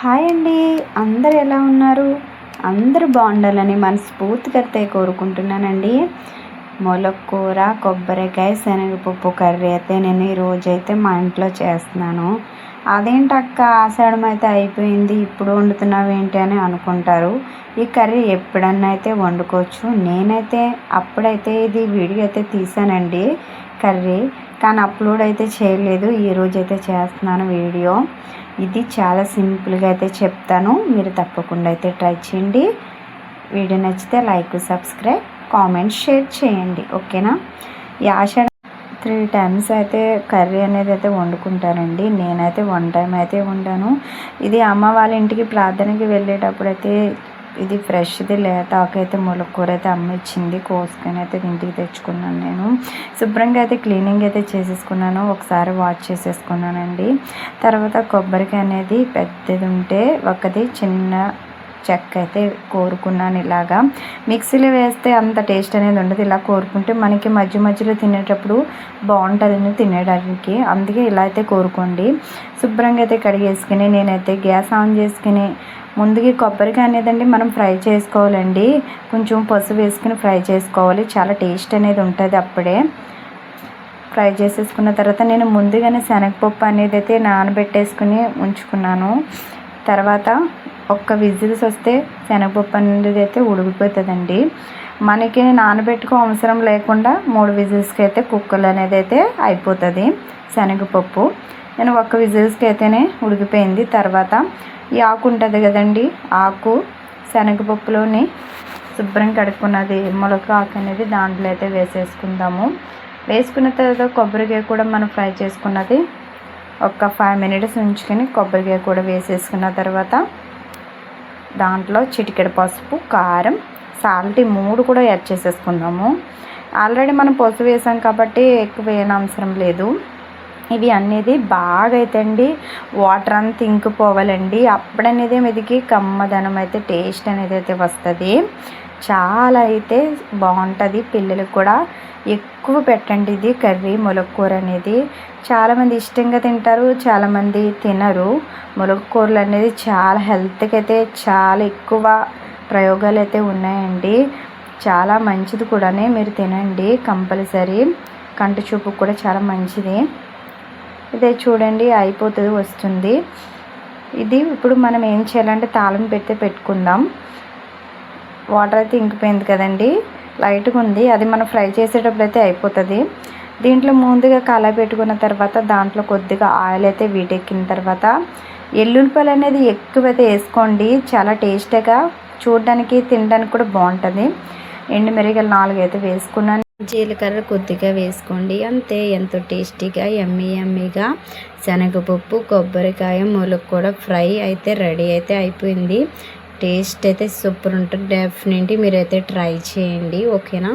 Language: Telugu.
హాయ్ అండి. అందరు ఎలా ఉన్నారు? అందరూ బాగుండాలని మనస్ఫూర్తిగా అయితే కోరుకుంటున్నానండి. మొలక్కూర, కొబ్బరికాయ, శనగపప్పు కర్రీ అయితే నేను ఈరోజైతే మా ఇంట్లో చేస్తున్నాను. అదేంటక్క ఆషాఢం అయితే అయిపోయింది, ఇప్పుడు వండుతున్నావు ఏంటి అని అనుకుంటారు. ఈ కర్రీ ఎప్పుడన్నా అయితే వండుకోవచ్చు. నేనైతే అప్పుడైతే ఇది వీడియో అయితే తీసానండి కర్రీ, కానీ అప్లోడ్ అయితే చేయలేదు. ఈరోజైతే చేస్తున్నాను వీడియో. ఇది చాలా సింపుల్గా అయితే చెప్తాను, మీరు తప్పకుండా అయితే ట్రై చేయండి. వీడియో నచ్చితే లైక్, సబ్స్క్రైబ్, కామెంట్, షేర్ చేయండి. ఓకేనా? ఈ ఆషాఢ 3 times అయితే కర్రీ అనేది అయితే వండుకుంటానండి. నేనైతే 1 time అయితే వండాను. ఇది అమ్మ వాళ్ళ ఇంటికి ప్రార్థనకి వెళ్ళేటప్పుడు అయితే ఇది ఫ్రెష్ది లేత ఆకైతే ములక్కూర అయితే అమ్మ ఇచ్చింది, కోసుకొని అయితే ఇంటికి తెచ్చుకున్నాను. నేను శుభ్రంగా అయితే క్లీనింగ్ అయితే చేసేసుకున్నాను, ఒకసారి వాష్ చేసేసుకున్నానండి. తర్వాత కొబ్బరికాయ అనేది పెద్దది ఉంటే ఒకటి, చిన్న చెక్క అయితే కోరుకున్నాను. ఇలాగా మిక్సీలో వేస్తే అంత టేస్ట్ అనేది ఉండదు, ఇలా కోరుకుంటే మనకి మధ్య మధ్యలో తినేటప్పుడు బాగుంటుందని తినేయడానికి, అందుకే ఇలా అయితే కోరుకోండి. శుభ్రంగా అయితే కడిగేసుకుని నేనైతే గ్యాస్ ఆన్ చేసుకుని ముందుగా కొబ్బరికాయ అనేదండి మనం ఫ్రై చేసుకోవాలండి. కొంచెం పసుపు వేసుకుని ఫ్రై చేసుకోవాలి, చాలా టేస్ట్ అనేది ఉంటుంది. అప్పుడే ఫ్రై చేసేసుకున్న తర్వాత నేను ముందుగానే శనగపప్పు అనేది అయితే నానబెట్టేసుకుని ఉంచుకున్నాను. తర్వాత ఒక్క విజిల్స్ వస్తే శనగపప్పు అనేది అయితే ఉడికిపోతుందండి. మనకి నానబెట్టుకో అవసరం లేకుండా 3 విజిల్స్కి అయితే కుక్కర్లు అనేది అయితే అయిపోతుంది శనగపప్పు. నేను ఒక్క విజిల్స్కి అయితేనే ఉడికిపోయింది. తర్వాత ఈ ఆకు ఉంటుంది కదండి, ఆకు శనగపప్పులోని శుభ్రం కడుక్కున్నది మొలక ఆకు అనేది దాంట్లో అయితే వేసేసుకుందాము. వేసుకున్న తర్వాత కొబ్బరికాయ కూడా మనం ఫ్రై చేసుకున్నది ఒక 5 minutes ఉంచుకొని కొబ్బరికాయ కూడా వేసేసుకున్న తర్వాత దాంట్లో చిటికెడు పసుపు, కారం, సాల్ట్ 3 కూడా యాడ్ చేసేసుకుందాము. ఆల్రెడీ మనం పసుపు వేసాం కాబట్టి ఎక్కువ వేయనవసరం లేదు. ఇవి అనేది బాగా అయితే అండి వాటర్ అంతా ఇంకిపోవాలండి, అప్పుడనేది మీదికి కమ్మదనం అయితే టేస్ట్ అనేది అయితే వస్తుంది. చాలా అయితే బాగుంటుంది. పిల్లలకు కూడా ఎక్కువ పెట్టండి ఇది కర్రీ, ములక్కూర అనేది. చాలామంది ఇష్టంగా తింటారు, చాలామంది తినరు. ములక్కూరలు అనేది చాలా హెల్త్కి అయితే చాలా ఎక్కువ ప్రయోగాలు అయితే ఉన్నాయండి. చాలా మంచిది కూడా, మీరు తినండి కంపల్సరీ. కంటి చూపుకు కూడా చాలా మంచిది. ఇదే చూడండి అయిపోతుంది, వస్తుంది. ఇది ఇప్పుడు మనం ఏం చేయాలంటే తాళం పెట్టుకుందాం. వాటర్ అయితే ఇంకిపోయింది కదండి, లైట్గా ఉంది, అది మనం ఫ్రై చేసేటప్పుడు అయితే అయిపోతుంది. దీంట్లో ముందుగా కళాయి పెట్టుకున్న తర్వాత దాంట్లో కొద్దిగా ఆయిల్ అయితే వీటెక్కిన తర్వాత ఎల్లుల్లిపాయలు అనేది ఎక్కువైతే వేసుకోండి, చాలా టేస్టీగా, చూడడానికి తినడానికి కూడా బాగుంటుంది. ఎండుమిరగాయలు 4 అయితే వేసుకున్నాను. జీలకర్ర కొద్దిగా వేసుకోండి, అంతే. ఎంతో టేస్టీగా యమ్మీగా శనగపప్పు, కొబ్బరికాయ, ములక్కూర ఫ్రై అయితే రెడీ అయితే అయిపోయింది. టేస్ట్ అయితే సూపర్ ఉంటుంది. డెఫినెట్లీ మీరైతే ట్రై చేయండి. ఓకేనా?